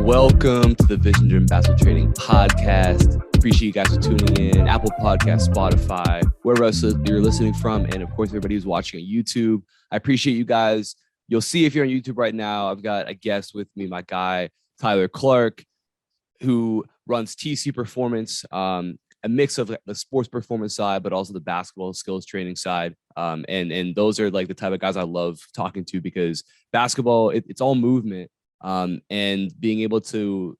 Welcome to the Vision Driven Basketball Training Podcast. Appreciate you guys for tuning in. Apple Podcasts, Spotify, wherever else you're listening from. And of course, everybody who's watching on YouTube. I appreciate you guys. You'll see if you're on YouTube right now, I've got a guest with me, my guy, Tyler Clark, who runs TC Performance, a mix of the sports performance side, but also the basketball skills training side. And those are like the type of guys I love talking to, because basketball, it's all movement. And being able to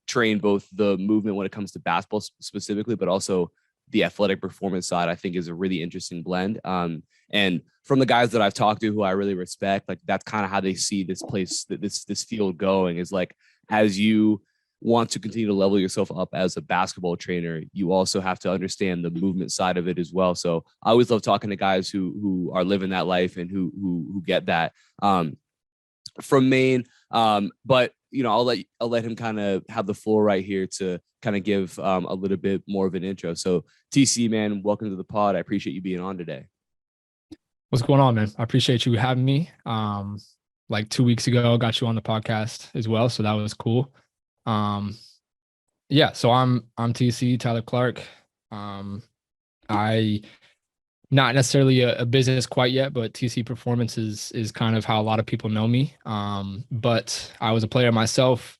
train both the movement when it comes to basketball specifically, but also the athletic performance side, I think is a really interesting blend. And from the guys that I've talked to who I really respect, like that's kind of how they see this place, this field going, is like, as you want to continue to level yourself up as a basketball trainer, you also have to understand the movement side of it as well. So I always love talking to guys who are living that life and who get that. From Maine. But you know, I'll let him kind of have the floor right here to kind of give a little bit more of an intro. So TC, man, welcome to the pod. I appreciate you being on today. What's going on, man? I appreciate you having me. Like 2 weeks ago, I got you on the podcast as well, so that was cool. Yeah, so I'm TC, Tyler Clark. I not necessarily a business quite yet, but TC Performance is kind of how a lot of people know me. But I was a player myself,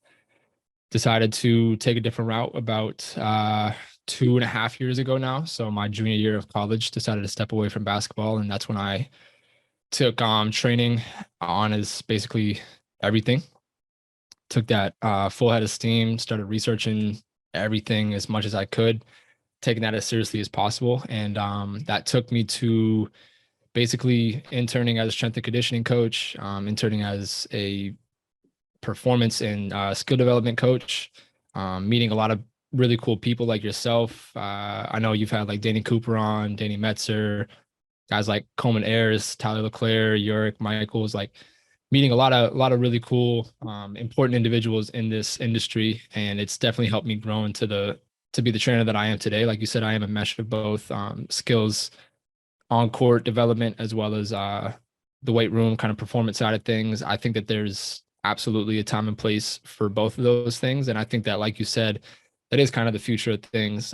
decided to take a different route about 2.5 years ago now. So my junior year of college, decided to step away from basketball. And that's when I took training on as basically everything. Took that full head of steam, started researching everything as much as I could, taking that as seriously as possible. And that took me to basically interning as a strength and conditioning coach, interning as a performance and skill development coach, meeting a lot of really cool people like yourself. I know you've had like Danny Cooper on, Danny Metzer, guys like Coleman Ayers, Tyler LeClaire, Yorick Michaels, like meeting a lot of really cool, important individuals in this industry. And it's definitely helped me grow to be the trainer that I am today. Like you said, I am a mesh of both skills on court development, as well as the weight room kind of performance side of things. I think that there's absolutely a time and place for both of those things. And I think that, like you said, that is kind of the future of things.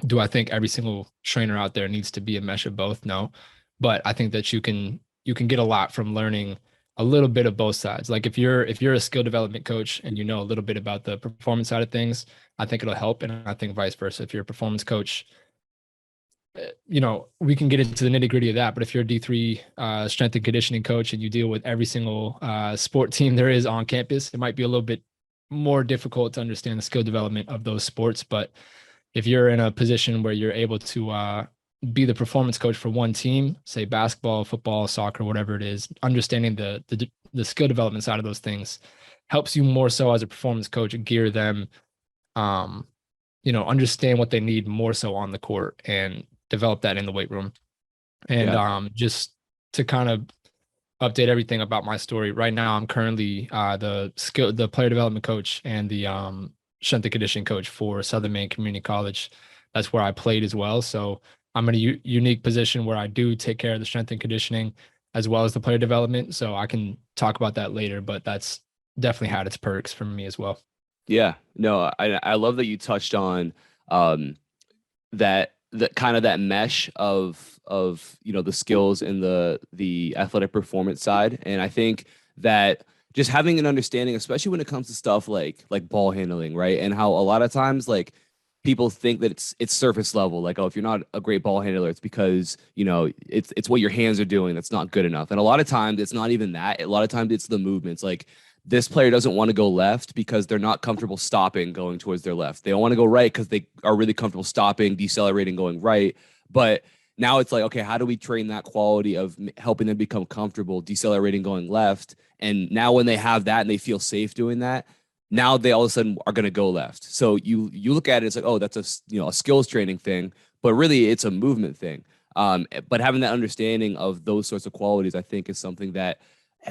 Do I think every single trainer out there needs to be a mesh of both? No, but I think that you can get a lot from learning a little bit of both sides. Like if you're a skill development coach and you know a little bit about the performance side of things, I think it'll help. And I think vice versa. If you're a performance coach, you know, we can get into the nitty gritty of that. But if you're a D3 strength and conditioning coach and you deal with every single sport team there is on campus, it might be a little bit more difficult to understand the skill development of those sports. But if you're in a position where you're able to be the performance coach for one team, say basketball, football, soccer, whatever it is, understanding the skill development side of those things helps you more so as a performance coach gear them, you know, understand what they need more so on the court and develop that in the weight room. And just to kind of update everything about my story, right now I'm currently the player development coach and the strength and conditioning coach for Southern Maine Community College. That's where I played as well. So I'm in a unique position where I do take care of the strength and conditioning as well as the player development. So I can talk about that later, but that's definitely had its perks for me as well. Yeah, no, I love that you touched on that kind of that mesh of you know, the skills and the athletic performance side. And I think that just having an understanding, especially when it comes to stuff like ball handling, right? And how a lot of times like people think that it's surface level, like, oh, if you're not a great ball handler, it's because, you know, it's what your hands are doing that's not good enough. And a lot of times it's not even that. A lot of times it's the movements. Like this player doesn't want to go left because they're not comfortable stopping going towards their left. They don't want to go right because they are really comfortable stopping, decelerating, going right. But now it's like, okay, how do we train that quality of helping them become comfortable, decelerating, going left? And now when they have that and they feel safe doing that, now they all of a sudden are going to go left. So you look at it, it's like, oh, that's a skills training thing, but really it's a movement thing. But having that understanding of those sorts of qualities, I think, is something that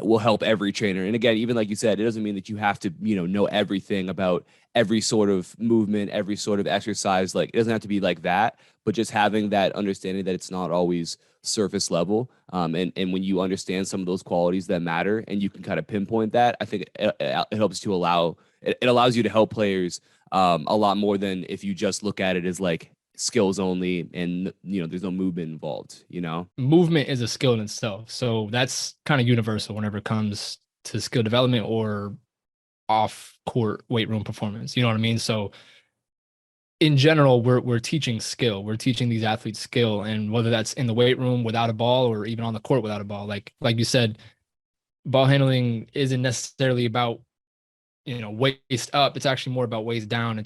will help every trainer. And again, even like you said, it doesn't mean that you have to, know everything about every sort of movement, every sort of exercise. Like it doesn't have to be like that, but just having that understanding that it's not always surface level. And when you understand some of those qualities that matter and you can kind of pinpoint that, I think it helps to it allows you to help players a lot more than if you just look at it as like skills only and there's no movement involved. Movement is a skill in itself. So that's kind of universal whenever it comes to skill development or off court weight room performance. You know what I mean? So in general, we're teaching skill. We're teaching these athletes skill, and whether that's in the weight room without a ball or even on the court without a ball. Like you said, ball handling isn't necessarily about waist up. It's actually more about waist down.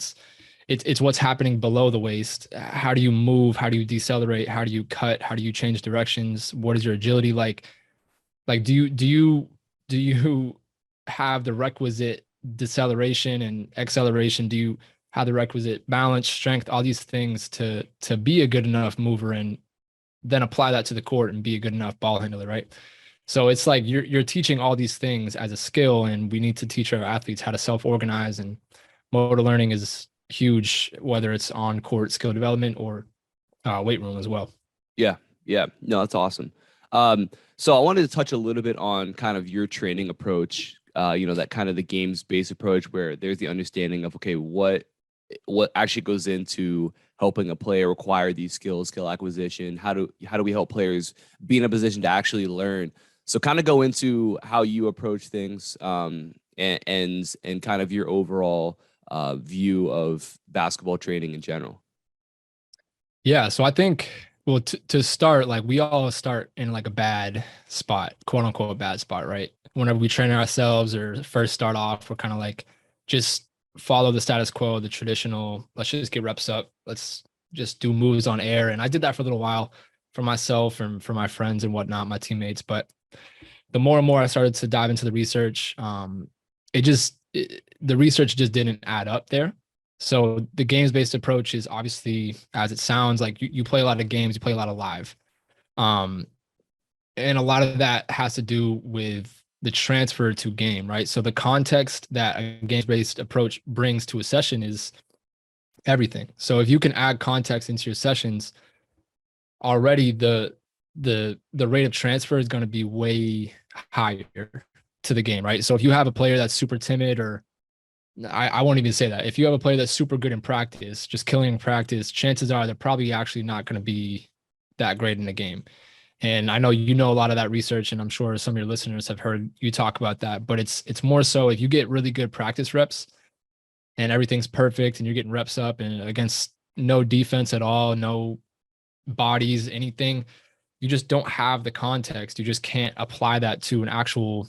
It's what's happening below the waist. How do you move? How do you decelerate? How do you cut? How do you change directions? What is your agility like? Like do you have the requisite deceleration and acceleration? Do you have the requisite balance, strength, all these things to be a good enough mover and then apply that to the court and be a good enough ball handler, right? So it's like you're teaching all these things as a skill, and we need to teach our athletes how to self-organize, and motor learning is huge, whether it's on court skill development or weight room as well. Yeah. No, that's awesome. So I wanted to touch a little bit on kind of your training approach, that kind of the games-based approach where there's the understanding of, okay, what actually goes into helping a player acquire these skills, skill acquisition. How do we help players be in a position to actually learn? So kind of go into how you approach things, and kind of your overall view of basketball training in general. Yeah, so I think, well, to start, like we all start in like a bad spot, quote unquote bad spot, right? Whenever we train ourselves or first start off, we're kind of like just follow the status quo, the traditional, let's just get reps up. Let's just do moves on air. And I did that for a little while for myself and for my friends and whatnot, my teammates. But the more and more I started to dive into the research, the research just didn't add up there. So the games-based approach is obviously, as it sounds, like you play a lot of games, you play a lot of live. And a lot of that has to do with the transfer to game, right? So the context that a games-based approach brings to a session is everything. So if you can add context into your sessions, already the rate of transfer is going to be way higher to the game, right? So if you have a player that's super timid, or I won't even say that. If you have a player that's super good in practice, just killing in practice, chances are they're probably actually not going to be that great in the game. And I know you know a lot of that research, and I'm sure some of your listeners have heard you talk about that. But it's more so if you get really good practice reps and everything's perfect and you're getting reps up and against no defense at all, no bodies, anything, you just don't have the context. You just can't apply that to an actual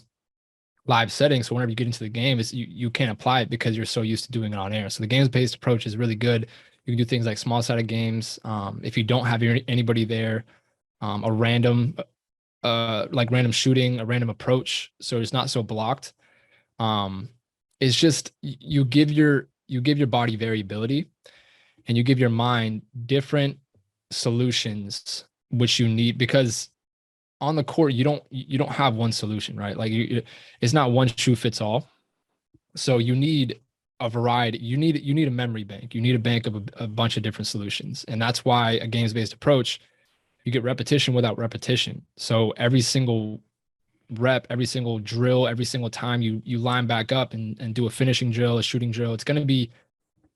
live setting. So whenever you get into the game, you can't apply it because you're so used to doing it on air. So the games-based approach is really good. You can do things like small-sided games. If you don't have anybody there, a random shooting, a random approach, so it's not so blocked. It's just you give your body variability, and you give your mind different solutions which you need, because on the court you don't have one solution, right? Like it's not one shoe fits all. So you need a variety. You need a memory bank. You need a bank of a bunch of different solutions, and that's why a games-based approach, you get repetition without repetition. So every single rep, every single drill, every single time you line back up and do a finishing drill, a shooting drill, it's going to be,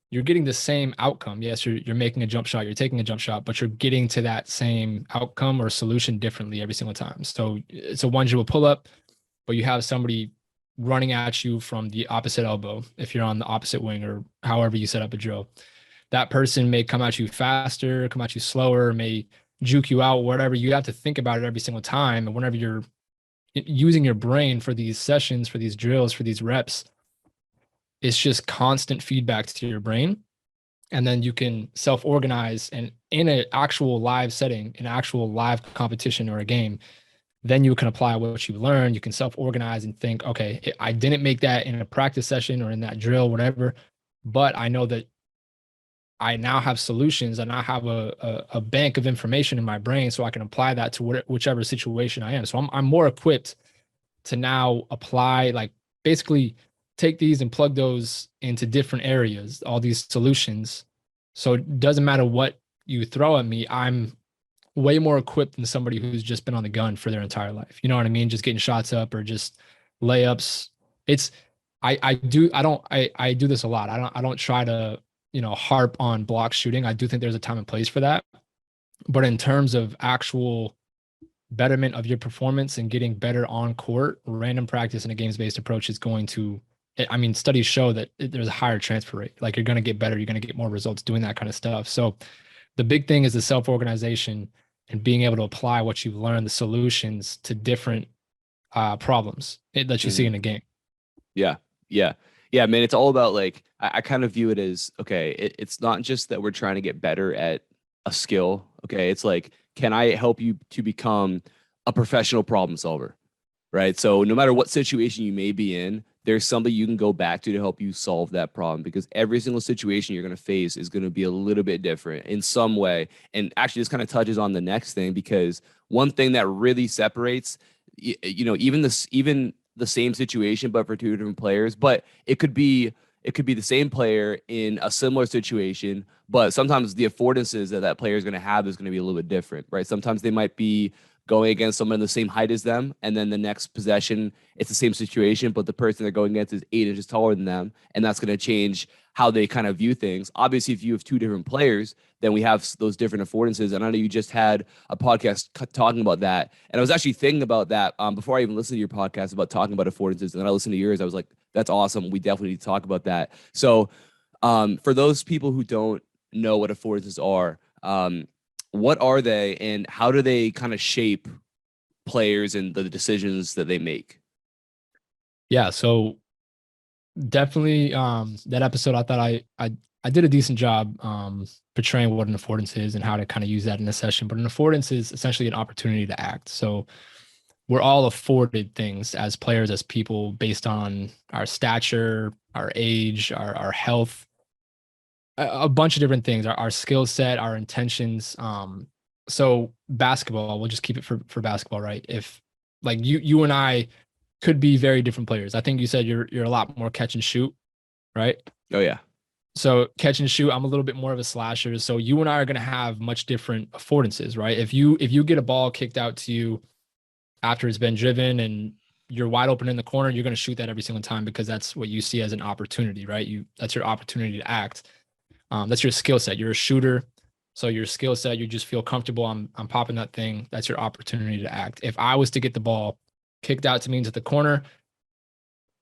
you're getting the same outcome. Yes, you're making a jump shot, you're taking a jump shot, but you're getting to that same outcome or solution differently every single time. So it's a one-dribble pull-up, but you have somebody running at you from the opposite elbow if you're on the opposite wing, or however you set up a drill. That person may come at you faster, come at you slower, may juke you out, whatever. You have to think about it every single time. And whenever you're using your brain for these sessions, for these drills, for these reps, it's just constant feedback to your brain. And then you can self-organize, and in an actual live setting, an actual live competition or a game, then you can apply what you learn. You can self-organize and think, okay, I didn't make that in a practice session or in that drill, whatever, but I know that I now have solutions, and I have a bank of information in my brain, so I can apply that to whichever situation I am. So I'm more equipped to now apply, like basically take these and plug those into different areas, all these solutions. So it doesn't matter what you throw at me, I'm way more equipped than somebody who's just been on the gun for their entire life. You know what I mean? Just getting shots up or just layups. It's I do this a lot. I don't try to, harp on block shooting. I do think there's a time and place for that. But in terms of actual betterment of your performance and getting better on court, random practice and a games-based approach is going to, I mean, studies show that there's a higher transfer rate. Like you're going to get better, you're going to get more results doing that kind of stuff. So the big thing is the self-organization and being able to apply what you've learned, the solutions to different problems that you see in a game. Yeah. Yeah. Yeah, man. It's all about like, I kind of view it as, okay, it's not just that we're trying to get better at a skill. Okay. It's like, can I help you to become a professional problem solver? Right. So no matter what situation you may be in, there's somebody you can go back to help you solve that problem, because every single situation you're going to face is going to be a little bit different in some way. And actually this kind of touches on the next thing, because one thing that really separates, even the same situation, but for two different players, but it could be the same player in a similar situation, but sometimes the affordances that player is going to have is going to be a little bit different, right? Sometimes they might be going against someone the same height as them, and then the next possession, it's the same situation, but the person they're going against is 8 inches taller than them, and that's going to change how they kind of view things. Obviously, if you have two different players, then we have those different affordances. And I know you just had a podcast talking about that, and I was actually thinking about that before I even listened to your podcast about talking about affordances, and then I listened to yours. I was like, that's awesome. We definitely need to talk about that. So for those people who don't know what affordances are, what are they, and how do they kind of shape players and the decisions that they make? Yeah, so definitely that episode, I thought I did a decent job portraying what an affordance is and how to kind of use that in a session. But an affordance is essentially an opportunity to act. So we're all afforded things as players, as people, based on our stature, our age, our health, a bunch of different things, our skill set, our intentions. So basketball, we'll just keep it for basketball, right? If like you and I could be very different players. I think you said you're a lot more catch and shoot, right? Oh yeah. So catch and shoot, I'm a little bit more of a slasher. So you and I are going to have much different affordances, right? If you get a ball kicked out to you after it's been driven and you're wide open in the corner, you're going to shoot that every single time because that's what you see as an opportunity, right? That's your opportunity to act. That's your skill set. You're a shooter. So your skill set, you just feel comfortable. I'm popping that thing. That's your opportunity to act. If I was to get the ball kicked out to me into the corner,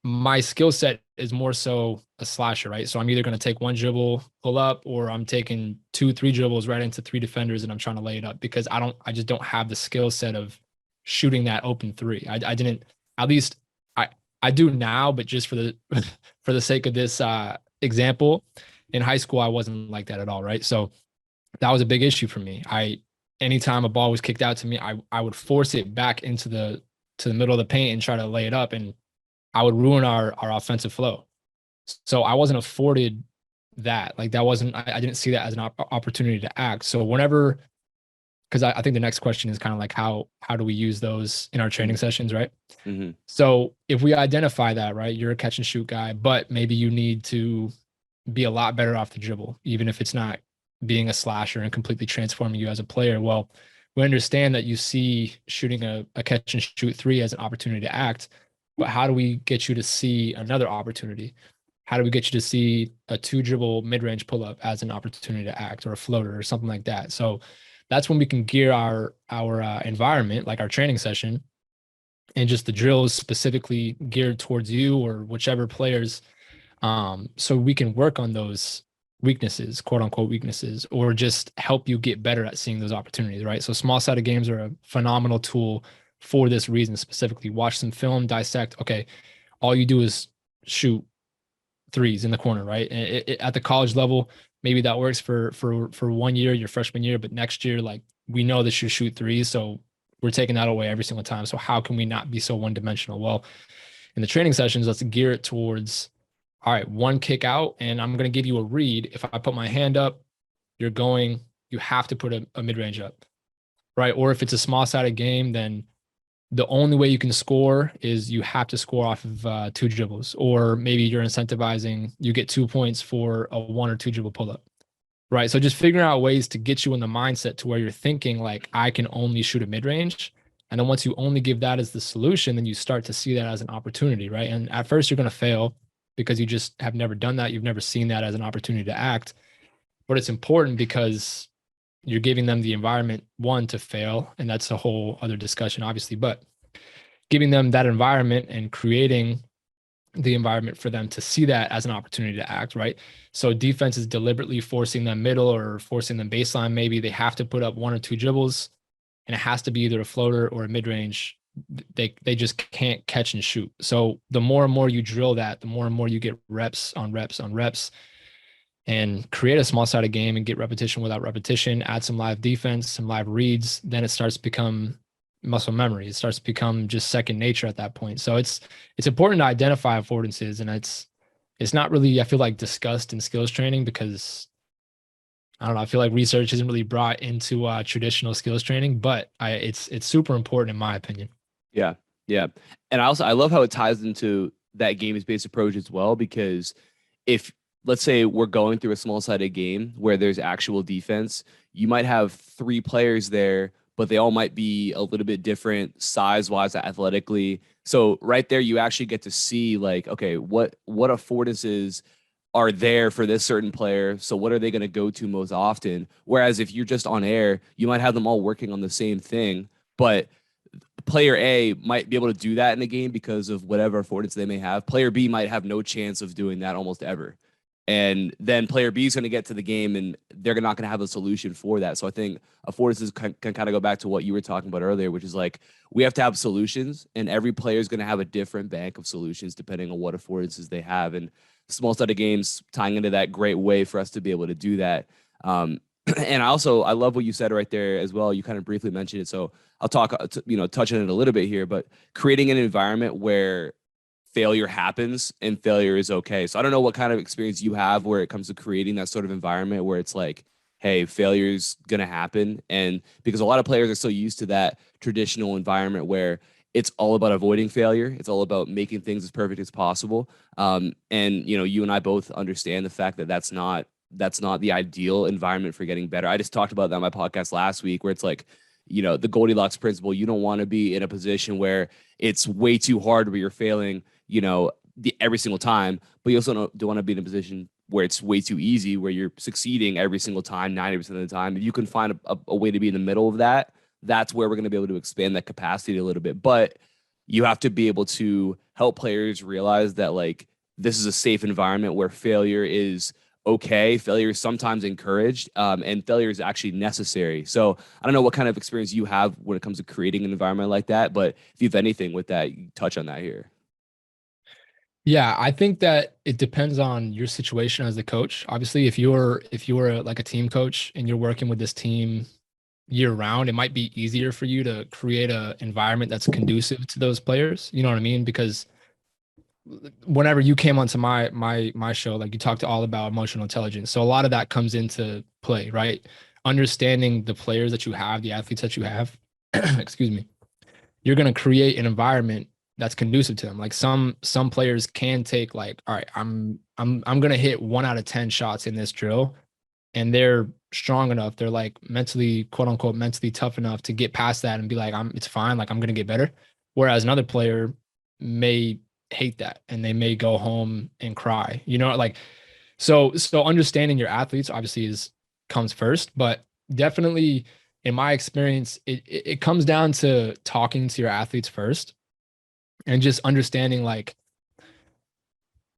my skill set is more so a slasher, right? So I'm either going to take one dribble, pull up, or I'm taking 2-3 dribbles right into 3 defenders and I'm trying to lay it up because I just don't have the skill set of shooting that open 3. I didn't, at least I do now, but just for the sake of this example, in high school, I wasn't like that at all, right? So that was a big issue for me. Anytime a ball was kicked out to me, I would force it back into the middle of the paint and try to lay it up, and I would ruin our offensive flow. So I wasn't afforded that. Like that wasn't, I didn't see that as an opportunity to act. So whenever, because I think the next question is kind of like how do we use those in our training sessions, right? Mm-hmm. So if we identify that, right, you're a catch and shoot guy, but maybe you need to be a lot better off the dribble, even if it's not being a slasher and completely transforming you as a player. Well, we understand that you see shooting a catch and shoot 3 as an opportunity to act, but how do we get you to see another opportunity? How do we get you to see a 2 dribble mid-range pull-up as an opportunity to act, or a floater or something like that? So that's when we can gear our environment, like our training session, and just the drills specifically geared towards you or whichever players, so we can work on those weaknesses, quote unquote weaknesses, or just help you get better at seeing those opportunities, right? So small sided games are a phenomenal tool for this reason specifically. Watch some film, dissect. Okay, all you do is shoot 3s in the corner, right? And at the college level, maybe that works for 1 year, your freshman year, but next year, like we know that you shoot 3s, so we're taking that away every single time. So how can we not be so one dimensional? Well, in the training sessions, let's gear it towards, all right, 1 kick out, and I'm going to give you a read. If I put my hand up, you have to put a mid-range up, right? Or if it's a small-sided game, then the only way you can score is you have to score off of 2 dribbles, or maybe you're incentivizing, you get 2 points for a 1 or 2 dribble pull-up. Right. So just figuring out ways to get you in the mindset to where you're thinking like I can only shoot a mid-range. And then once you only give that as the solution, then you start to see that as an opportunity, right? And at first you're going to fail because you just have never done that. You've never seen that as an opportunity to act. But it's important because you're giving them the environment, one, to fail. And that's a whole other discussion, obviously, but giving them that environment and creating the environment for them to see that as an opportunity to act, right? So defense is deliberately forcing them middle or forcing them baseline. Maybe they have to put up one or two dribbles and it has to be either a floater or a mid-range. They just can't catch and shoot. So the more and more you drill that, the more and more you get reps on reps on reps and create a small sided game and get repetition without repetition, add some live defense, some live reads, then it starts to become muscle memory. It starts to become just second nature at that point. So it's important to identify affordances, and it's not really, I feel like, discussed in skills training because I don't know, I feel like research isn't really brought into traditional skills training, but it's super important in my opinion. Yeah. Yeah. And I love how it ties into that games based approach as well, because if, let's say we're going through a small sided game where there's actual defense, you might have three players there, but they all might be a little bit different size wise, athletically. So right there, you actually get to see like, okay, what affordances are there for this certain player. So what are they going to go to most often? Whereas if you're just on air, you might have them all working on the same thing, but player A might be able to do that in a game because of whatever affordance they may have. Player B might have no chance of doing that almost ever. And then player B is going to get to the game and they're not going to have a solution for that. So I think affordances can kind of go back to what you were talking about earlier, which is like we have to have solutions, and every player is going to have a different bank of solutions depending on what affordances they have. And small set of games tying into that great way for us to be able to do that. And I love what you said right there as well. You kind of briefly mentioned it. So I'll talk, touch on it a little bit here, but creating an environment where failure happens and failure is okay. So I don't know what kind of experience you have where it comes to creating that sort of environment where it's like, hey, failure is going to happen. And because a lot of players are so used to that traditional environment where it's all about avoiding failure. It's all about making things as perfect as possible. And, you and I both understand the fact that that's not the ideal environment for getting better. I just talked about that on my podcast last week where it's like, the Goldilocks principle. You don't want to be in a position where it's way too hard where you're failing, every single time, but you also don't want to be in a position where it's way too easy, where you're succeeding every single time, 90% of the time. If you can find a way to be in the middle of that, that's where we're going to be able to expand that capacity a little bit. But you have to be able to help players realize that like this is a safe environment where failure is okay. Failure is sometimes encouraged, and failure is actually necessary. So I don't know what kind of experience you have when it comes to creating an environment like that, but if you have anything with that, you touch on that here. Yeah, I think that it depends on your situation as the coach. Obviously, if you're like a team coach and you're working with this team year round, it might be easier for you to create a environment that's conducive to those players. You know what I mean? Because whenever you came onto my show, like you talked all about emotional intelligence. So a lot of that comes into play, right? Understanding the players that you have, the athletes that you have, excuse me. You're going to create an environment that's conducive to them. Like some players can take like, all right, I'm going to hit 1 out of 10 shots in this drill, and they're strong enough, they're like mentally, quote unquote, mentally tough enough to get past that and be like, it's fine, like I'm going to get better. Whereas another player may hate that and they may go home and cry, like so understanding your athletes obviously comes first, but definitely in my experience, it comes down to talking to your athletes first and just understanding like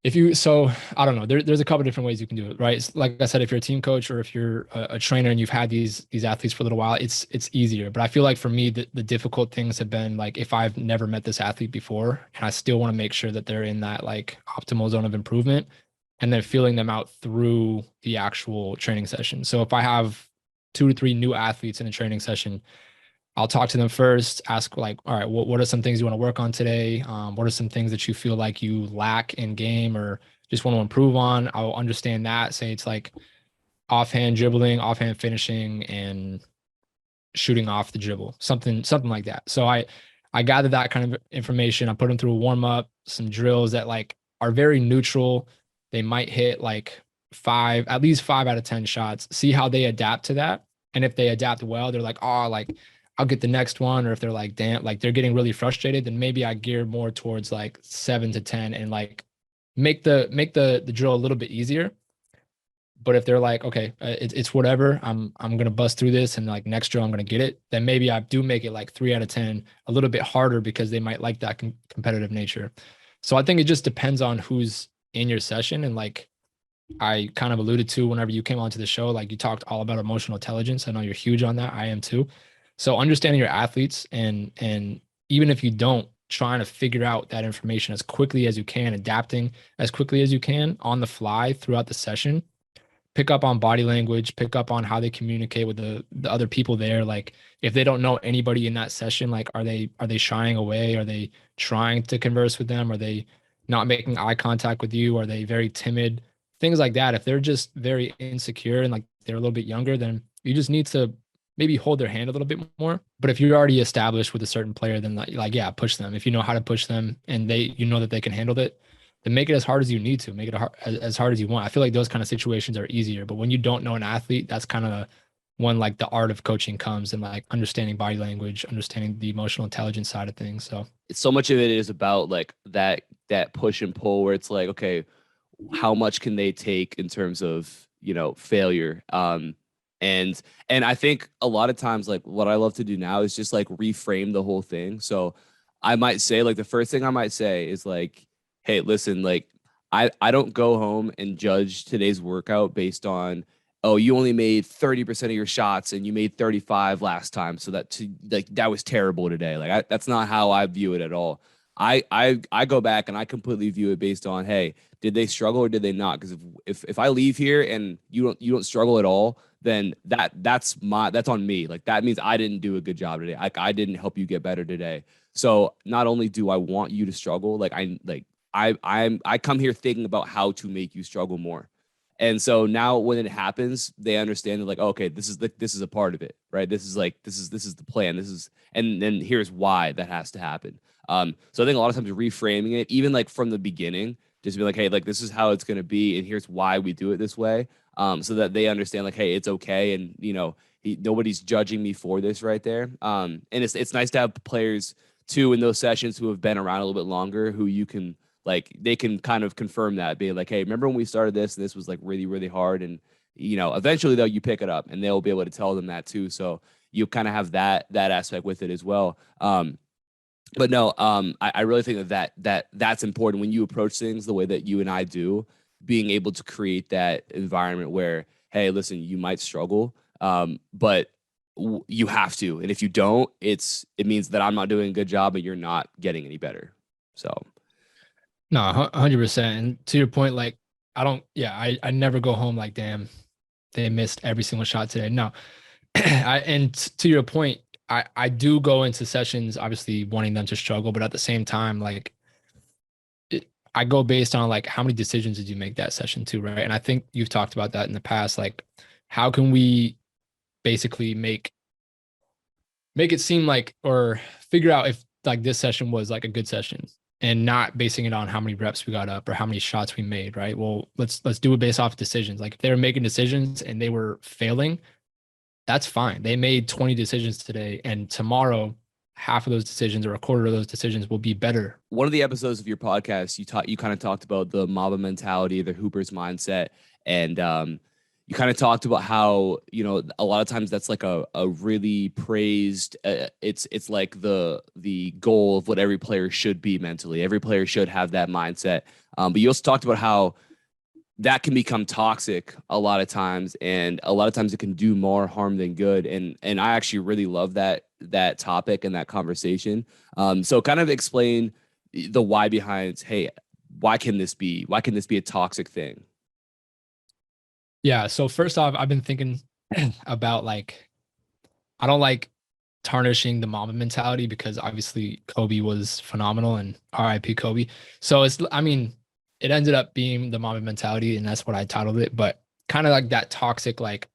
I don't know, there's a couple different ways you can do it, right? It's, like I said, if you're a team coach or if you're a trainer and you've had these athletes for a little while, it's easier. But I feel like for me, the difficult things have been like if I've never met this athlete before and I still want to make sure that they're in that like optimal zone of improvement, and then feeling them out through the actual training session. So if I have 2 to 3 new athletes in a training session, I'll talk to them first, ask like, all right, what are some things you want to work on today? What are some things that you feel like you lack in game or just want to improve on? I'll understand that. Say it's like offhand dribbling, offhand finishing, and shooting off the dribble, something like that. So I gather that kind of information. I put them through a warm up, some drills that like are very neutral. They might hit like at least 5 out of 10 shots, see how they adapt to that. And if they adapt well, they're like, oh, like I'll get the next one. Or if they're like, damn, like they're getting really frustrated, then maybe I gear more towards like 7 to 10 and like make the drill a little bit easier. But if they're like, okay, it's whatever, I'm gonna bust through this, and like next drill I'm gonna get it, then maybe I do make it like 3 out of 10, a little bit harder because they might like that competitive nature. So I think it just depends on who's in your session. And like I kind of alluded to whenever you came onto the show, like you talked all about emotional intelligence. I know you're huge on that. I am too. So understanding your athletes, and even if you don't, trying to figure out that information as quickly as you can, adapting as quickly as you can on the fly throughout the session, pick up on body language, pick up on how they communicate with the other people there. Like if they don't know anybody in that session, like are they shying away? Are they trying to converse with them? Are they not making eye contact with you? Are they very timid? Things like that. If they're just very insecure and like they're a little bit younger, then you just need to maybe hold their hand a little bit more. But if you're already established with a certain player, then like yeah, push them. If you know how to push them and you know that they can handle it, then make it as hard as you need to, make it as hard as you want. I feel like those kind of situations are easier, but when you don't know an athlete, that's kind of when like the art of coaching comes, and like understanding body language, understanding the emotional intelligence side of things. So So much of it is about like that push and pull where it's like, okay, how much can they take in terms of, failure? And I think a lot of times, like what I love to do now is just like reframe the whole thing. So I might say, like, the first thing I might say is like, hey, listen, like I don't go home and judge today's workout based on, oh, you only made 30% of your shots and you made 35 last time, so that was terrible today. Like that's not how I view it at all. I go back and I completely view it based on, hey, did they struggle or did they not? Because if I leave here and you don't struggle at all, then that's on me. Like that means I didn't do a good job today. I didn't help you get better today. So not only do I want you to struggle, like I come here thinking about how to make you struggle more. And so now when it happens, they understand that, like, okay, this is a part of it, right? This is the plan. And then here's why that has to happen. So I think a lot of times reframing it, even like from the beginning, just be like, hey, like this is how it's gonna be, and here's why we do it this way. So that they understand, like, hey, it's okay, and nobody's judging me for this right there. And it's nice to have players too in those sessions who have been around a little bit longer, who you can, like, they can kind of confirm that, being like, hey, remember when we started this and this was like really, really hard? And, eventually though, you pick it up and they'll be able to tell them that too. So you kind of have that aspect with it as well. But no, I really think that's important when you approach things the way that you and I do, being able to create that environment where, hey, listen, you might struggle, but you have to. And if you don't, it means that I'm not doing a good job and you're not getting any better. So. no, 100%. And to your point, like I never go home like, damn, they missed every single shot today. No. And to your point, I do go into sessions obviously wanting them to struggle, but at the same time, like I go based on like how many decisions did you make that session too, right? And I think you've talked about that in the past. Like, how can we basically make it seem like, or figure out if like this session was like a good session, and not basing it on how many reps we got up or how many shots we made, right? Well, let's do it based off decisions. Like if they were making decisions and they were failing, that's fine. They made 20 decisions today, and tomorrow half of those decisions or a quarter of those decisions will be better. One of the episodes of your podcast, you kind of talked about the Mamba mentality, the Hooper's mindset, and you kind of talked about how, a lot of times that's like a really praised, it's like the goal of what every player should be mentally. Every player should have that mindset. But you also talked about how that can become toxic a lot of times, and a lot of times it can do more harm than good. And I actually really love that topic and that conversation. So kind of explain the why behind, hey, why can this be a toxic thing? Yeah. So first off, I've been thinking about like, I don't like tarnishing the Mamba mentality, because obviously Kobe was phenomenal, and RIP Kobe. So it ended up being the Mamba mentality, and that's what I titled it. But kind of like that toxic, like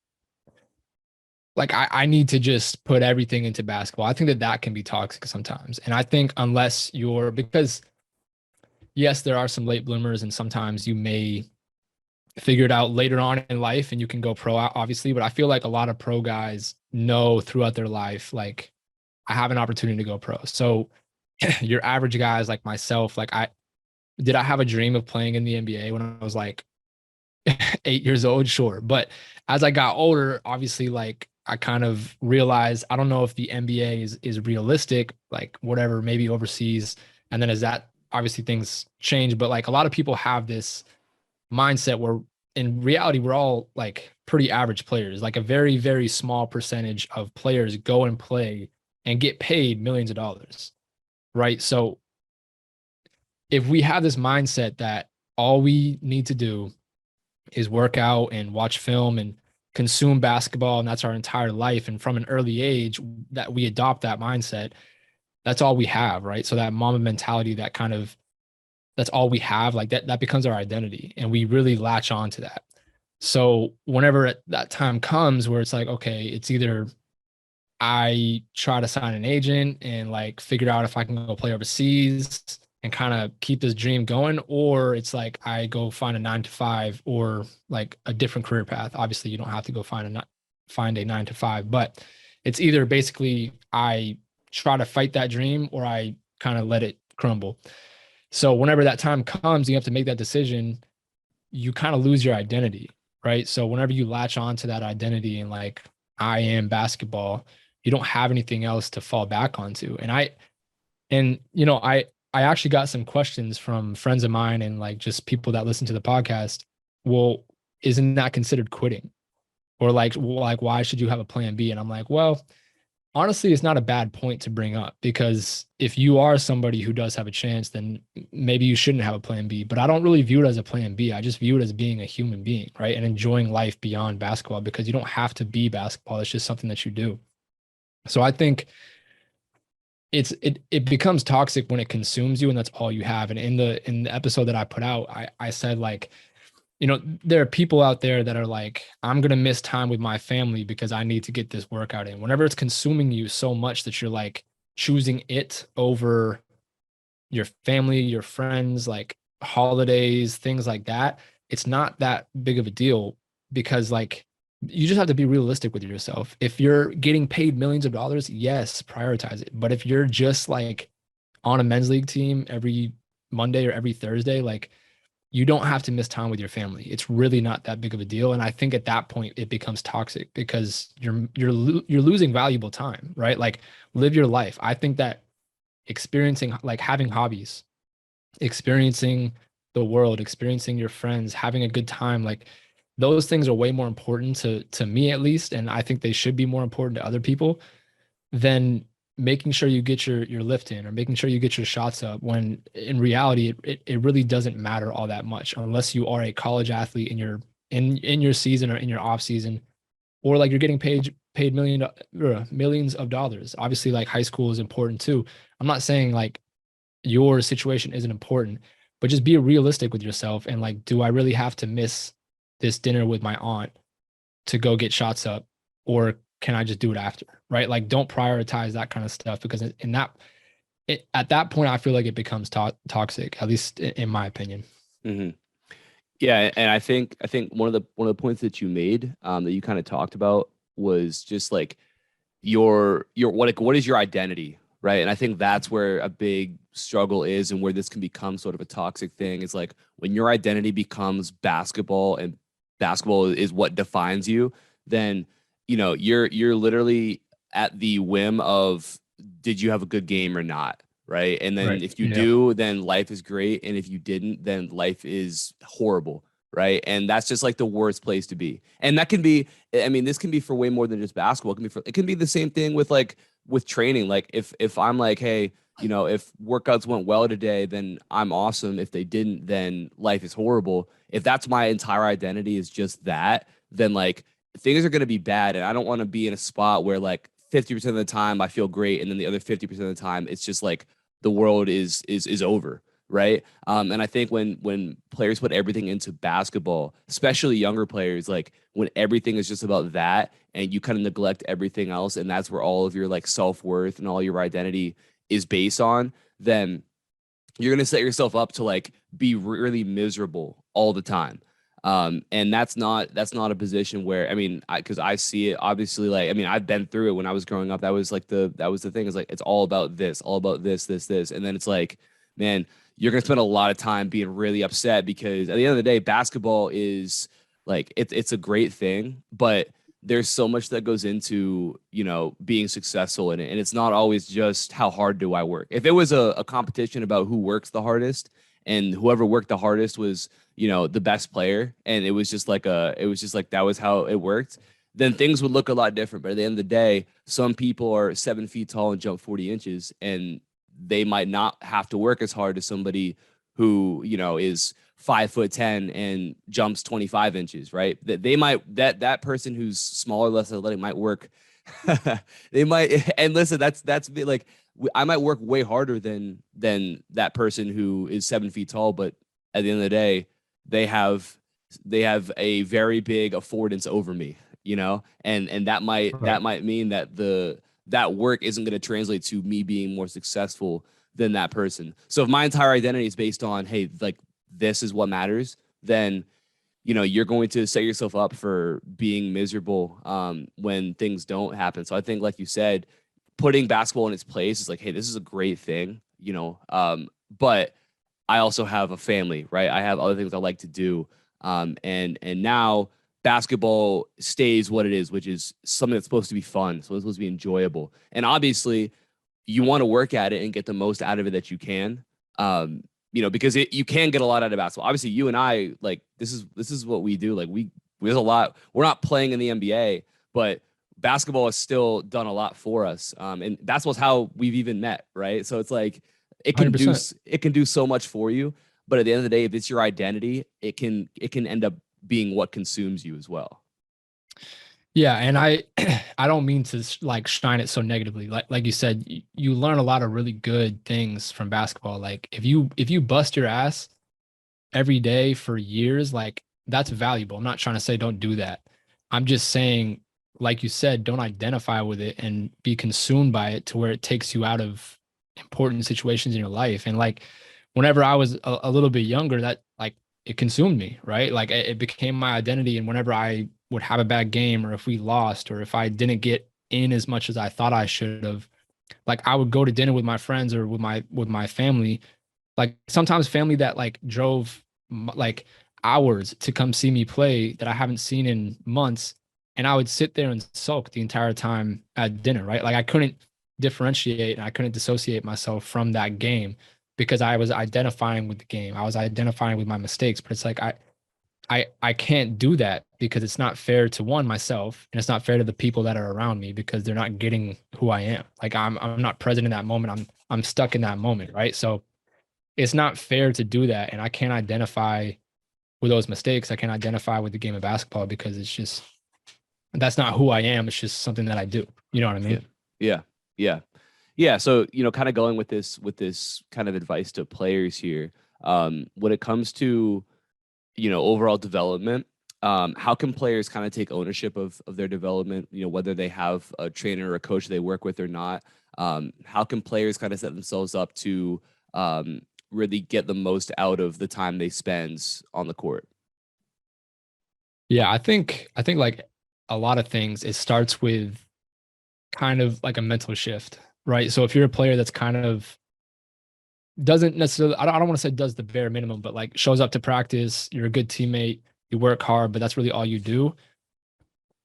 I need to just put everything into basketball. I think that can be toxic sometimes. And I think because yes, there are some late bloomers, and sometimes you may figure it out later on in life and you can go pro, obviously. But I feel like a lot of pro guys know throughout their life, like, I have an opportunity to go pro. So your average guys like myself, like, I have a dream of playing in the NBA when I was like 8 years old? Sure. But as I got older, obviously, like, I kind of realized I don't know if the NBA is realistic, like whatever, maybe overseas. And then as that, obviously things change, but like a lot of people have this mindset where in reality we're all like pretty average players. Like a very, very small percentage of players go and play and get paid millions of dollars. Right. So if we have this mindset that all we need to do is work out and watch film and consume basketball, and that's our entire life, and from an early age that we adopt that mindset, that's all we have, right? So that mama mentality, that kind of, that's all we have, like that becomes our identity, and we really latch on to that. So whenever that time comes where it's like, okay, it's either I try to sign an agent and like figure out if I can go play overseas and kind of keep this dream going, or it's like I go find a 9 to 5 or like a different career path. Obviously, you don't have to go find a 9 to 5, but it's either basically I try to fight that dream or I kind of let it crumble. So whenever that time comes, you have to make that decision. You kind of lose your identity, right? So whenever you latch on to that identity and like, I am basketball, you don't have anything else to fall back onto. And I actually got some questions from friends of mine and like just people that listen to the podcast. Well, isn't that considered quitting? Or like why should you have a plan B? And I'm like, well, honestly, it's not a bad point to bring up, because if you are somebody who does have a chance, then maybe you shouldn't have a plan B. But I don't really view it as a plan B. I just view it as being a human being, right? And enjoying life beyond basketball, because you don't have to be basketball. It's just something that you do. So I think it becomes toxic when it consumes you and that's all you have. And in the episode that I put out, I said, like, there are people out there that are like, I'm going to miss time with my family because I need to get this workout in. Whenever it's consuming you so much that you're like choosing it over your family, your friends, like holidays, things like that, it's not that big of a deal, because like you just have to be realistic with yourself. If you're getting paid millions of dollars, yes, prioritize it. But if you're just like on a men's league team every Monday or every Thursday, like, you don't have to miss time with your family. It's really not that big of a deal. And I think at that point it becomes toxic, because you're losing valuable time, right? Like, live your life. I think that experiencing, like having hobbies, experiencing the world, experiencing your friends, having a good time, like those things are way more important to me, at least, and I think they should be more important to other people than making sure you get your lift in or making sure you get your shots up, when in reality it really doesn't matter all that much, unless you are a college athlete in your season or in your off season, or like you're getting paid millions of dollars. Obviously, like, high school is important too. I'm not saying like your situation isn't important, but just be realistic with yourself, and like, do I really have to miss this dinner with my aunt to go get shots up, or can I just do it after? Right? Like, don't prioritize that kind of stuff, because at that point, I feel like it becomes toxic, at least in my opinion. Mm-hmm. Yeah, and I think one of the points that you made, that you kind of talked about, was just like your what is your identity, right? And I think that's where a big struggle is, and where this can become sort of a toxic thing, is like when your identity becomes basketball, and basketball is what defines you, then you're literally at the whim of, did you have a good game or not, right? And then Right. if you Yeah. do, then life is great, and if you didn't, then life is horrible, right? And that's just like the worst place to be. And that can be, I mean, this can be for way more than just basketball. It can be the same thing with with training. Like, if I'm like, hey, if workouts went well today, then I'm awesome. If they didn't, then life is horrible. If that's my entire identity, is just that, then like things are going to be bad. And I don't want to be in a spot where like 50% of the time I feel great, and then the other 50% of the time it's just like the world is over, right? And I think when players put everything into basketball, especially younger players, like when everything is just about that, and you kind of neglect everything else, and that's where all of your like self-worth and all your identity is based on, then you're going to set yourself up to like be really miserable all the time. And that's not a position where, I mean, because I see it obviously, like, I mean, I've been through it when I was growing up. That was the thing, is like, it's all about this, all about this, and then it's like, man, you're gonna spend a lot of time being really upset, because at the end of the day, basketball is like, it's a great thing, but there's so much that goes into, being successful in it, and it's not always just how hard do I work. If it was a competition about who works the hardest, and whoever worked the hardest was, the best player, and it was just like that was how it worked, then things would look a lot different. But at the end of the day, some people are 7 feet tall and jump 40 inches, and they might not have to work as hard as somebody who, is 5'10" and jumps 25 inches, right? That they might, that person who's smaller, less athletic, might work. They might, and listen, that's like, I might work way harder than that person who is 7 feet tall, but at the end of the day, they have they have a very big affordance over me, and that might Right. mean that work isn't going to translate to me being more successful than that person. So if my entire identity is based on, hey, like, this is what matters, then you're going to set yourself up for being miserable, when things don't happen. So I think, like you said, putting basketball in its place is like, hey, this is a great thing, but I also have a family, right? I have other things I like to do. And now basketball stays what it is, which is something that's supposed to be fun, so it's supposed to be enjoyable. And obviously, you want to work at it and get the most out of it that you can. Because you can get a lot out of basketball. Obviously, you and I, like, this is what we do. Like, there's a lot. We're not playing in the NBA, but basketball has still done a lot for us. And basketball's how we've even met, right? So it's like, it can do 100%. it can do so much for you, but at the end of the day, if it's your identity, it can end up being what consumes you as well. Yeah, and I I don't mean to like shine it so negatively. Like you said, you learn a lot of really good things from basketball. Like if you bust your ass every day for years, like that's valuable. I'm not trying to say don't do that. I'm just saying, like you said, don't identify with it and be consumed by it to where it takes you out of important situations in your life. And like whenever I was a little bit younger, that like it consumed me, right? Like it became my identity. And whenever I would have a bad game, or if we lost, or if I didn't get in as much as I thought I should have, like I would go to dinner with my friends or with my family, like sometimes family that like drove like hours to come see me play that I haven't seen in months. And I would sit there and sulk the entire time at dinner, right? Like I couldn't differentiate and I couldn't dissociate myself from that game because I was identifying with the game. I was identifying with my mistakes. But it's like I can't do that because it's not fair to one, myself, and it's not fair to the people that are around me because they're not getting who I am. Like I'm not present in that moment. I'm stuck in that moment, right? So it's not fair to do that. And I can't identify with those mistakes. I can't identify with the game of basketball because it's just that's not who I am. It's just something that I do. You know what I Yeah. mean? Yeah. Yeah. Yeah. So, kind of going with this kind of advice to players here, when it comes to, overall development, how can players kind of take ownership of their development, whether they have a trainer or a coach they work with or not? How can players kind of set themselves up to, really get the most out of the time they spend on the court? Yeah, I think like a lot of things, it starts with kind of like a mental shift, right? So if you're a player that's kind of doesn't necessarily, I don't want to say does the bare minimum, but like shows up to practice, you're a good teammate, you work hard, but that's really all you do,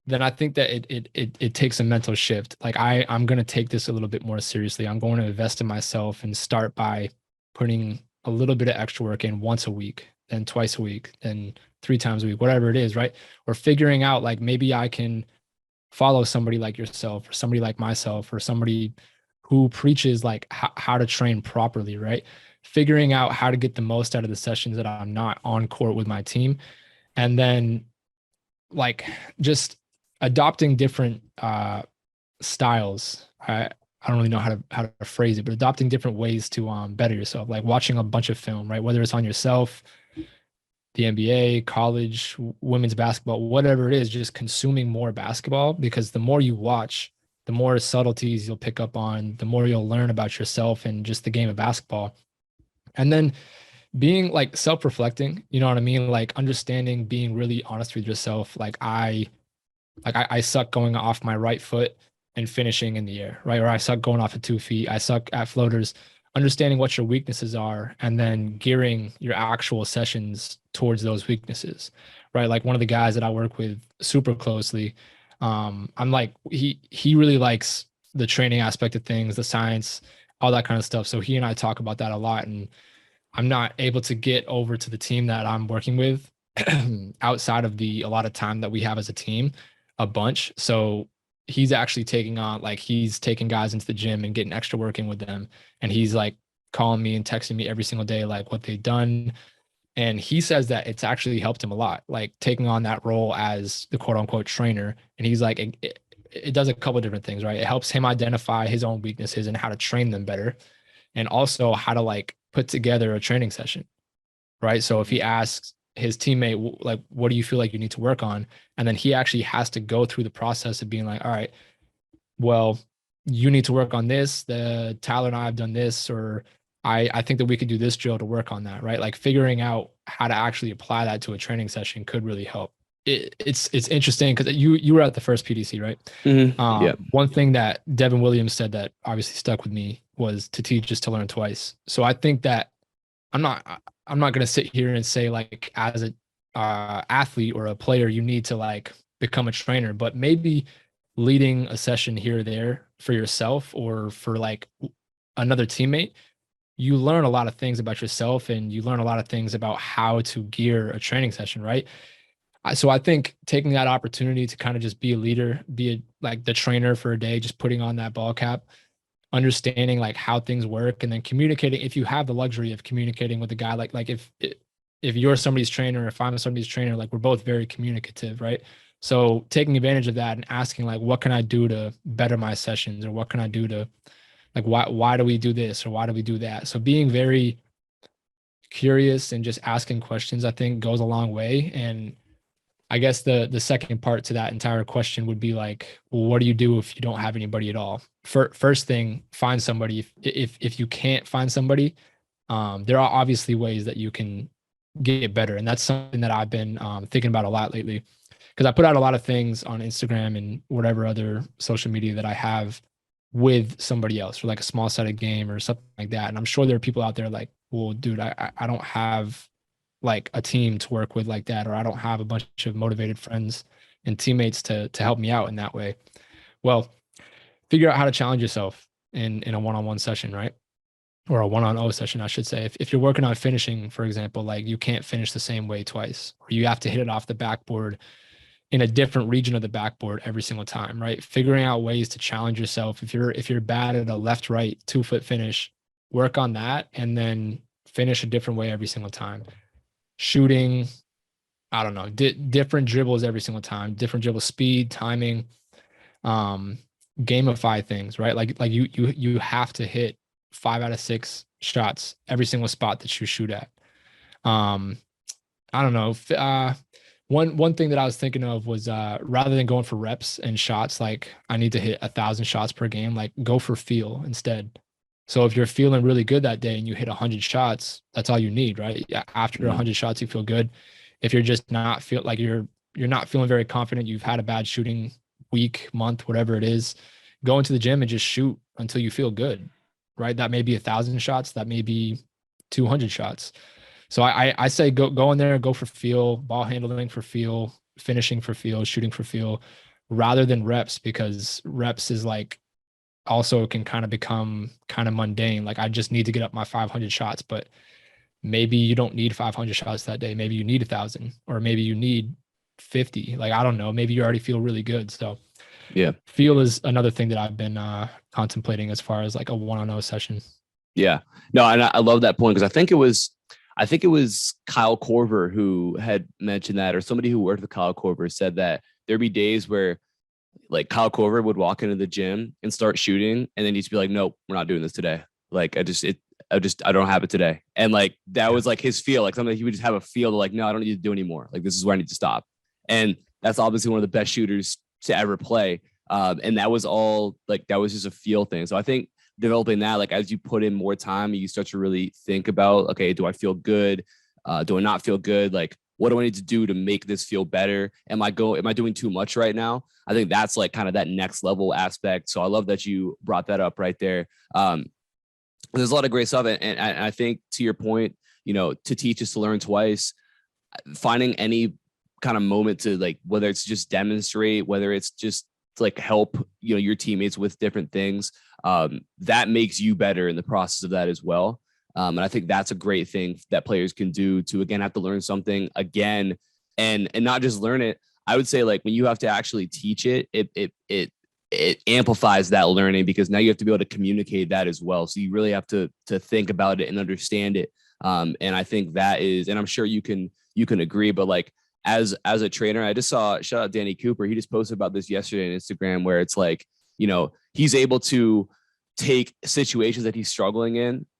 then I think that it takes a mental shift. Like I'm gonna take this a little bit more seriously. I'm going to invest in myself and start by putting a little bit of extra work in once a week, then twice a week, then 3 times a week, whatever it is, right? Or figuring out like maybe I can follow somebody like yourself or somebody like myself or somebody who preaches like how to train properly, right? Figuring out how to get the most out of the sessions that I'm not on court with my team. And then like just adopting different styles. I don't really know how to phrase it, but adopting different ways to better yourself, like watching a bunch of film, right? Whether it's on yourself, the NBA, college, women's basketball, whatever it is, just consuming more basketball because the more you watch, the more subtleties you'll pick up on, the more you'll learn about yourself and just the game of basketball. And then being like self-reflecting, you know what I mean? Like understanding, being really honest with yourself. I suck going off my right foot and finishing in the air, right? Or I suck going off at 2 feet. I suck at floaters. Understanding what your weaknesses are and then gearing your actual sessions towards those weaknesses, right? Like one of the guys that I work with super closely, I'm like he really likes the training aspect of things, the science, all that kind of stuff. So he and I talk about that a lot, and I'm not able to get over to the team that I'm working with outside of the a lot of time that we have as a team, a bunch. So he's actually taking on like he's taking guys into the gym and getting extra work in with them. And he's like calling me and texting me every single day, like what they've done. And he says that it's actually helped him a lot, like taking on that role as the quote unquote trainer. And he's like, it does a couple of different things, right? It helps him identify his own weaknesses and how to train them better, and also how to like put together a training session, right? So if he asks his teammate, like, what do you feel like you need to work on? And then he actually has to go through the process of being like, all right, well, you need to work on this. The Tyler and I have done this, or I think that we could do this drill to work on that, right? Like figuring out how to actually apply that to a training session could really help. It's interesting because you were at the first PDC, right? Yeah. One thing that Devin Williams said that obviously stuck with me was to teach is to learn twice. So I think that I'm not I'm not going to sit here and say like as a athlete or a player you need to like become a trainer, but maybe leading a session here or there for yourself or for like another teammate, you learn a lot of things about yourself and you learn a lot of things about how to gear a training session, right? So I think taking that opportunity to kind of just be a leader, like the trainer for a day, just putting on that ball cap, understanding like how things work, and then communicating. If you have the luxury of communicating with a guy, like if you're somebody's trainer, if I'm somebody's trainer, like we're both very communicative, right? So taking advantage of that and asking like, what can I do to better my sessions, or what can I do to like why do we do this or why do we do that? So being very curious and just asking questions, I think goes a long way. And I guess the second part to that entire question would be like, well, what do you do if you don't have anybody at all? First thing, find somebody. If you can't find somebody, there are obviously ways that you can get better, and that's something that I've been thinking about a lot lately, because I put out a lot of things on Instagram and whatever other social media that I have with somebody else, or like a small sided game or something like that. And I'm sure there are people out there like, well, dude, I don't have like a team to work with like that, or I don't have a bunch of motivated friends and teammates to help me out in that way. Well, figure out how to challenge yourself in a one-on-one session, right? Or a one-on-O session, I should say. If you're working on finishing, for example, like you can't finish the same way twice, or you have to hit it off the backboard in a different region of the backboard every single time, right? Figuring out ways to challenge yourself. If you're bad at a left-right 2-foot finish, work on that and then finish a different way every single time. Shooting, I don't know, different dribbles every single time, different dribble speed, timing, um, gamify things, right? Like you have to hit 5 out of 6 shots every single spot that you shoot at. Um, I don't know. One thing that I was thinking of was rather than going for reps and shots, like I need to hit 1,000 shots per game, like go for feel instead. So if you're feeling really good that day and you hit 100 shots, that's all you need, right? Yeah, after 100 shots, you feel good. If you're just not feel like you're not feeling very confident, you've had a bad shooting week, month, whatever it is, go into the gym and just shoot until you feel good, right? That may be 1,000 shots, that may be 200 shots. So I say go in there, go for feel, ball handling for feel, finishing for feel, shooting for feel, rather than reps, because reps is like also can kind of become kind of mundane. Like I just need to get up my 500 shots, but maybe you don't need 500 shots that day. Maybe you need 1,000, or maybe you need 50. Like I don't know. Maybe you already feel really good. So Yeah. feel is another thing that I've been contemplating as far as like a one-on-one session. Yeah. No, and I love that point, because I think it was Kyle Korver who had mentioned that, or somebody who worked with Kyle Korver said that there'd be days where like Kyle Korver would walk into the gym and start shooting, and then he'd be like, nope, we're not doing this today. Like I don't have it today. And like, that was like his feel, like something he would just have a feel to like, no, I don't need to do anymore. Like, this is where I need to stop. And that's obviously one of the best shooters to ever play. And that was all like, that was just a feel thing. So I think developing that, like as you put in more time, you start to really think about, okay, do I feel good? Do I not feel good? Like, what do I need to do to make this feel better? Am I doing too much right now? I think that's like kind of that next level aspect. So I love that you brought that up right there. There's a lot of great stuff. And I think to your point, to teach is to learn twice. Finding any kind of moment to, like, whether it's just demonstrate, whether it's just like help, your teammates with different things, that makes you better in the process of that as well. And I think that's a great thing that players can do to, again, have to learn something again, and not just learn it. I would say, like, when you have to actually teach it, it amplifies that learning, because now you have to be able to communicate that as well. So you really have to think about it and understand it. And I think that is, and I'm sure you can agree, but like, as a trainer, I just saw, shout out Danny Cooper. He just posted about this yesterday on Instagram, where it's like, he's able to take situations that he's struggling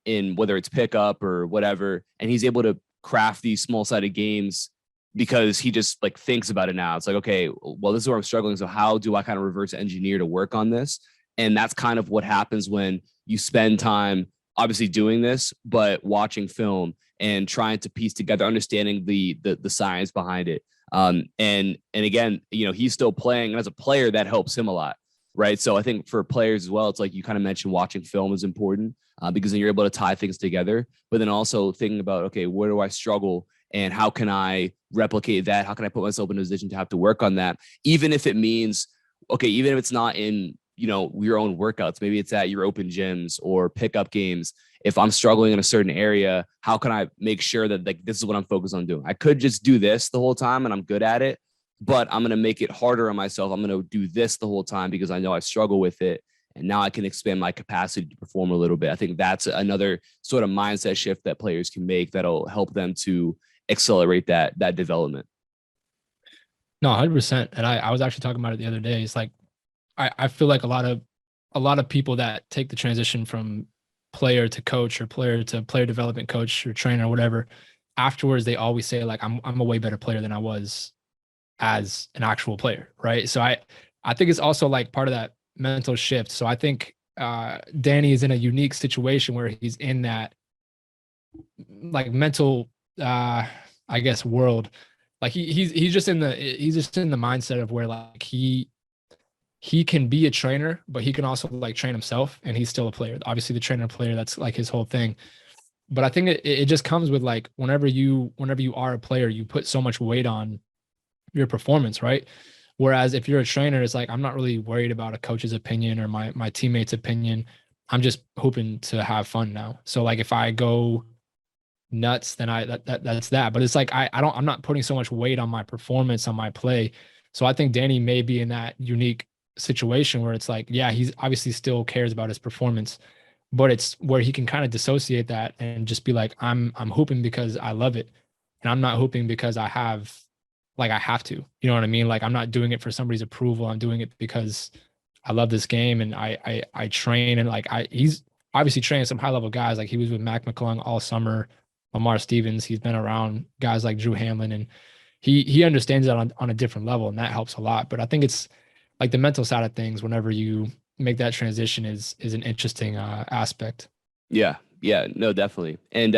in whether it's pickup or whatever, and he's able to craft these small-sided games because he just like thinks about it now. It's like, okay, well, this is where I'm struggling. So how do I kind of reverse engineer to work on this? And that's kind of what happens when you spend time obviously doing this, but watching film and trying to piece together, understanding the science behind it. And again, he's still playing, and as a player, that helps him a lot. Right. So I think for players as well, it's like you kind of mentioned, watching film is important, because then you're able to tie things together, but then also thinking about, okay, where do I struggle and how can I replicate that? How can I put myself in a position to have to work on that? Even if it means, okay, even if it's not in, your own workouts, maybe it's at your open gyms or pickup games. If I'm struggling in a certain area, how can I make sure that, like, this is what I'm focused on doing? I could just do this the whole time and I'm good at it, but I'm going to make it harder on myself. I'm going to do this the whole time because I know I struggle with it. And now I can expand my capacity to perform a little bit. I think that's another sort of mindset shift that players can make that'll help them to accelerate that development. No, 100%. And I was actually talking about it the other day. It's like, I feel like a lot of people that take the transition from player to coach, or player to player development coach or trainer or whatever, afterwards they always say, like, I'm a way better player than I was as an actual player, right? So I think it's also like part of that mental shift. So I think Danny is in a unique situation where he's in that, like, mental I guess world. Like he's just in the mindset of where, like, he can be a trainer, but he can also, like, train himself, and he's still a player. Obviously the trainer player, that's like his whole thing. But I think it just comes with, like, whenever you are a player, you put so much weight on your performance, right? Whereas if you're a trainer, it's like, I'm not really worried about a coach's opinion or my teammates' opinion. I'm just hoping to have fun now. So, like, if I go nuts, then that's that. But it's like, I'm not putting so much weight on my performance, on my play. So I think Danny may be in that unique situation where it's like, yeah, he's obviously still cares about his performance, but it's where he can kind of dissociate that and just be like, I'm hooping because I love it, and I'm not hooping because I have to. You know what I mean? Like, I'm not doing it for somebody's approval. I'm doing it because I love this game, and I train, and like, he's obviously training some high level guys. Like, he was with Mac McClung all summer, Lamar Stevens. He's been around guys like Drew Hamlin, and he understands that on a different level, and that helps a lot. But I think it's like the mental side of things, whenever you make that transition, is an interesting aspect. Yeah, no, definitely. And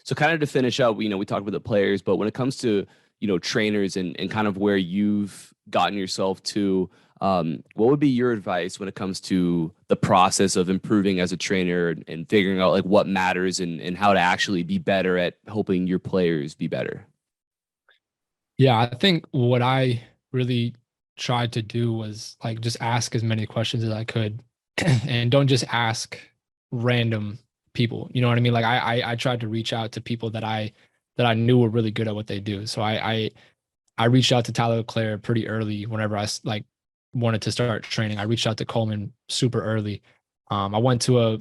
so kind of to finish up, we talked about the players, but when it comes to, trainers and kind of where you've gotten yourself to, what would be your advice when it comes to the process of improving as a trainer and figuring out, like, what matters and how to actually be better at helping your players be better? Yeah, I think what I really tried to do was, like, just ask as many questions as I could, and don't just ask random people. You know what I mean? Like, I tried to reach out to people that I knew were really good at what they do. So I reached out to Tyler Leclaire pretty early whenever like wanted to start training. I reached out to Coleman super early. I went to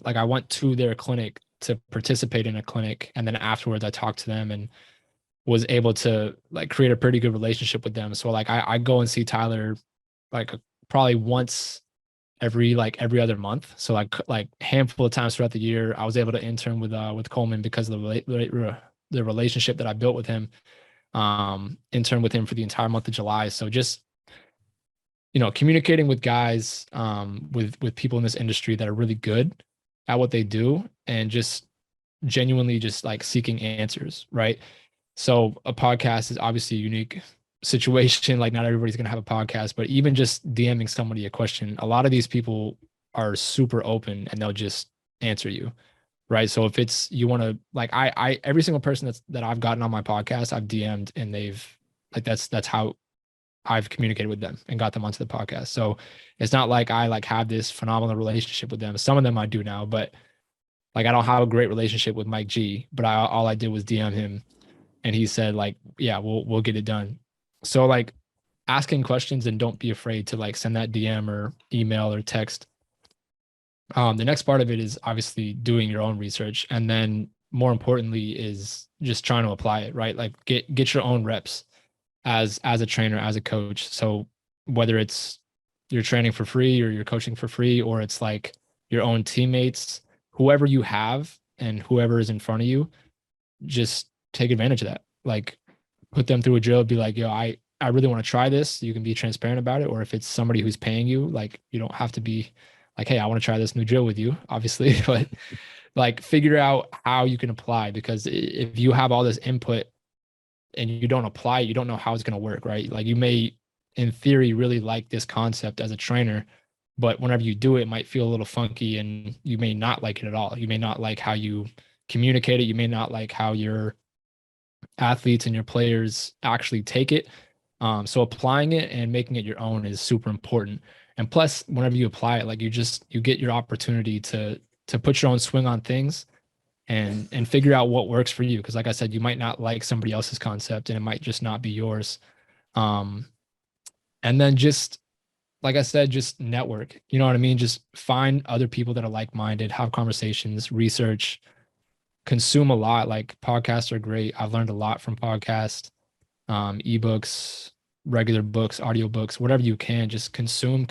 their clinic to participate in a clinic, and then afterwards I talked to them and was able to, like, create a pretty good relationship with them. So, like, I go and see Tyler, like, probably once every other month. So, like handful of times throughout the year, I was able to intern with Coleman because of the relationship that I built with him. Intern with him for the entire month of July. So just, communicating with guys, with people in this industry that are really good, at what they do and just genuinely just like seeking answers, right? So a podcast is obviously a unique situation. Like not everybody's gonna have a podcast, but even just DMing somebody a question, a lot of these people are super open and they'll just answer you, right? So if it's you want to like I every single person that I've gotten on my podcast, I've DM'd and they've like that's how I've communicated with them and got them onto the podcast. So it's not like I like have this phenomenal relationship with them. Some of them I do now, but like I don't have a great relationship with Mike G. But all I did was DM him, and he said like, yeah, we'll get it done. So like asking questions and don't be afraid to like send that DM or email or text. The next part of it is obviously doing your own research, and then more importantly is just trying to apply it, right? Like get your own reps as a trainer, as a coach. So whether it's you're training for free or you're coaching for free, or it's like your own teammates, whoever you have and whoever is in front of you, just take advantage of that. Like put them through a drill, be like, yo, I really want to try this. You can be transparent about it. Or if it's somebody who's paying you, like you don't have to be like, hey, I want to try this new drill with you, obviously, but like figure out how you can apply, because if you have all this input and you don't apply it, you don't know how it's going to work, right? Like you may, in theory, really like this concept as a trainer, but whenever you do it, it might feel a little funky and you may not like it at all. You may not like how you communicate it. You may not like how your athletes and your players actually take it. So applying it and making it your own is super important. And plus, whenever you apply it, like you get your opportunity to put your own swing on things and figure out what works for you. Because like I said, you might not like somebody else's concept and it might just not be yours. Um, and then just like I said, just network. You know what I mean? Just find other people that are like-minded, have conversations, research, consume a lot. Like podcasts are great. I've learned a lot from podcasts, ebooks, regular books, audiobooks, whatever you can, just consume.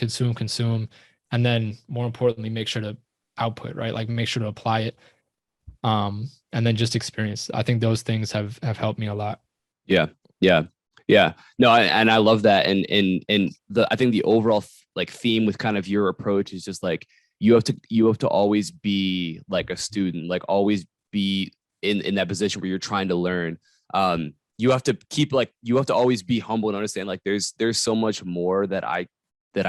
And then more importantly, make sure to output, right? Like make sure to apply it. And then just experience. I think those things have helped me a lot. Yeah. Yeah. Yeah. No, and I love that. And I think the overall like theme with kind of your approach is just like you have to always be like a student, like always be in that position where you're trying to learn. You have to you have to always be humble and understand like there's so much more that I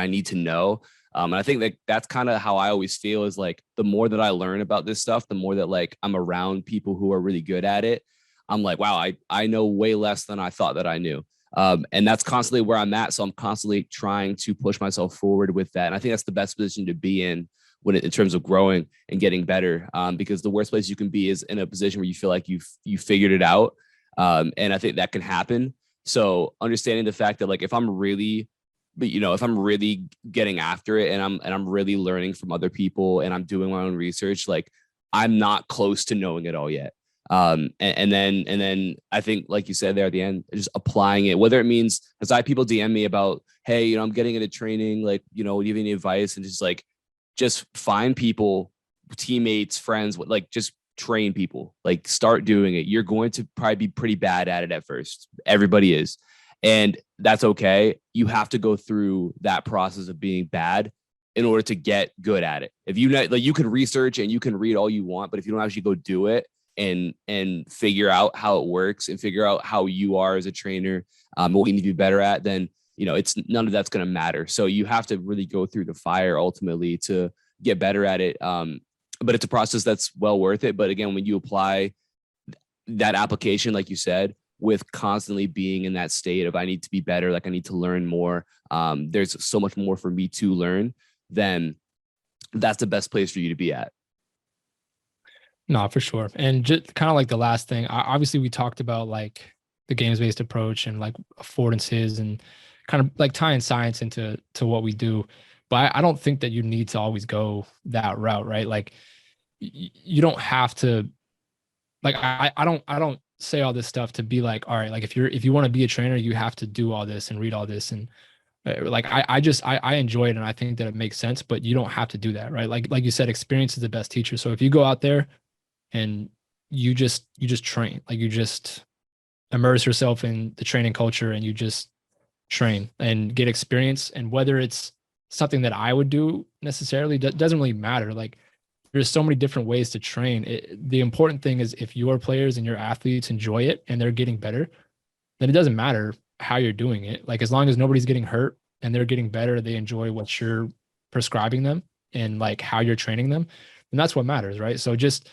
need to know. And I think that that's kind of how I always feel is like the more that I learn about this stuff, the more that like I'm around people who are really good at it. I'm like, wow, I know way less than I thought that I knew. And that's constantly where I'm at. So I'm constantly trying to push myself forward with that. And I think that's the best position to be in in terms of growing and getting better. Because the worst place you can be is in a position where you feel like you figured it out. And I think that can happen. So understanding the fact that like if I'm really getting after it and I'm really learning from other people and I'm doing my own research, like I'm not close to knowing it all yet. And then I think, like you said there at the end, just applying it, whether it means, because I have people DM me about, hey, I'm getting into training, like, do you have any advice? And just find people, teammates, friends, like just train people, like start doing it. You're going to probably be pretty bad at it at first. Everybody is. And that's okay. You have to go through that process of being bad in order to get good at it. If you can research and you can read all you want, but if you don't actually go do it and figure out how it works and figure out how you are as a trainer, what you need to be better at, then it's none of that's going to matter. So you have to really go through the fire ultimately to get better at it. But it's a process that's well worth it. But again, when you apply that application, like you said, with constantly being in that state of I need to be better, like I need to learn more. There's so much more for me to learn, then that's the best place for you to be at. No, for sure. And just kind of like the last thing, obviously we talked about like the games-based approach and like affordances and kind of like tying science into what we do. But I don't think that you need to always go that route, right? Like you don't have to, like, I don't say all this stuff to be like, all right, like if you want to be a trainer, you have to do all this and read all this. And like, I enjoy it. And I think that it makes sense, but you don't have to do that. Right. Like you said, experience is the best teacher. So if you go out there and you just train, like you just immerse yourself in the training culture and you just train and get experience. And whether it's something that I would do necessarily doesn't really matter. Like there's so many different ways to train. The important thing is if your players and your athletes enjoy it and they're getting better, then it doesn't matter how you're doing it. Like as long as nobody's getting hurt and they're getting better, they enjoy what you're prescribing them and like how you're training them. And that's what matters, right? So just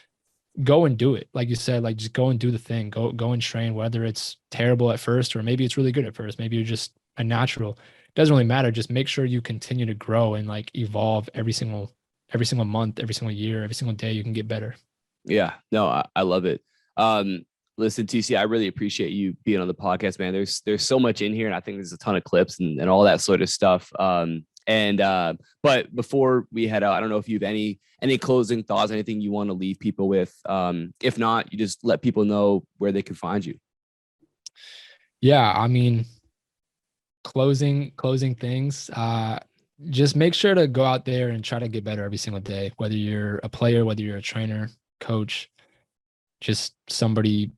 go and do it. Like you said, like just go and do the thing. Go and train, whether it's terrible at first or maybe it's really good at first. Maybe you're just a natural. It doesn't really matter. Just make sure you continue to grow and like evolve every single month, every single year, every single day you can get better. Yeah, no, I love it. Listen, TC, I really appreciate you being on the podcast, man. There's so much in here, and I think there's a ton of clips and all that sort of stuff. But before we head out, I don't know if you have any closing thoughts, anything you want to leave people with. If not, you just let people know where they can find you. Yeah, I mean, closing things. Just make sure to go out there and try to get better every single day, whether you're a player, whether you're a trainer, coach, just somebody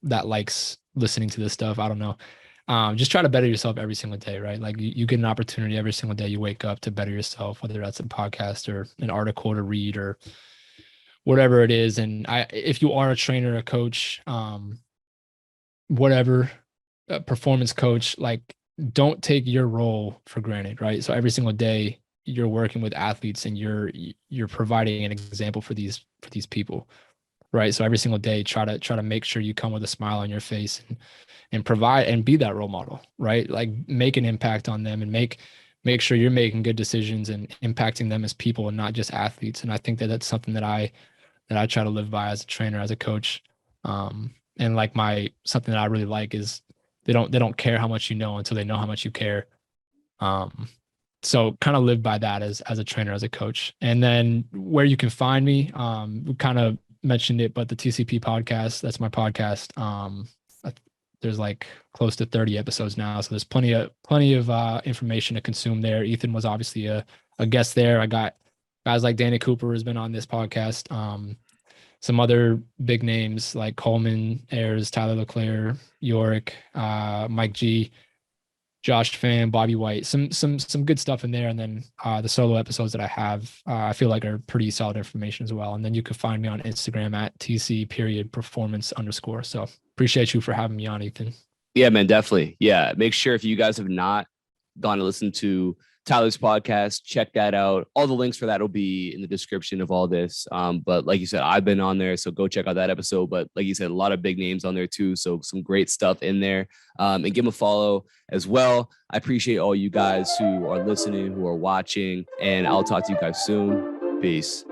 that likes listening to this stuff. I don't know. Just try to better yourself every single day, right? Like you get an opportunity every single day you wake up to better yourself, whether that's a podcast or an article to read or whatever it is. And if you are a trainer, a coach, whatever, a performance coach, like don't take your role for granted, right? So every single day you're working with athletes and you're providing an example for these people, right? So every single day, try to make sure you come with a smile on your face and provide and be that role model, right? Like make an impact on them and make sure you're making good decisions and impacting them as people and not just athletes. And I think that that's something that I try to live by as a trainer, as a coach. And like something that I really like is they don't care how much you know until they know how much you care. So kind of live by that as a trainer, as a coach. And then where you can find me, we kind of mentioned it, but the TCP podcast, that's my podcast. There's like close to 30 episodes now. So there's plenty of information to consume there. Ethan was obviously a guest there. I got guys like Danny Cooper has been on this podcast. Some other big names like Coleman, Ayers, Tyler LeClaire, Yorick, Mike G, Josh Pham, Bobby White, some good stuff in there. And then the solo episodes that I have, I feel like are pretty solid information as well. And then you can find me on Instagram at TC_performance_. So appreciate you for having me on, Ethan. Yeah, man, definitely. Yeah. Make sure if you guys have not gone to listen to Tyler's podcast, check that out. All the links for that will be in the description of all this. But like you said, I've been on there, so go check out that episode. But like you said, a lot of big names on there too. So some great stuff in there. And give them a follow as well. I appreciate all you guys who are listening, who are watching, and I'll talk to you guys soon. Peace.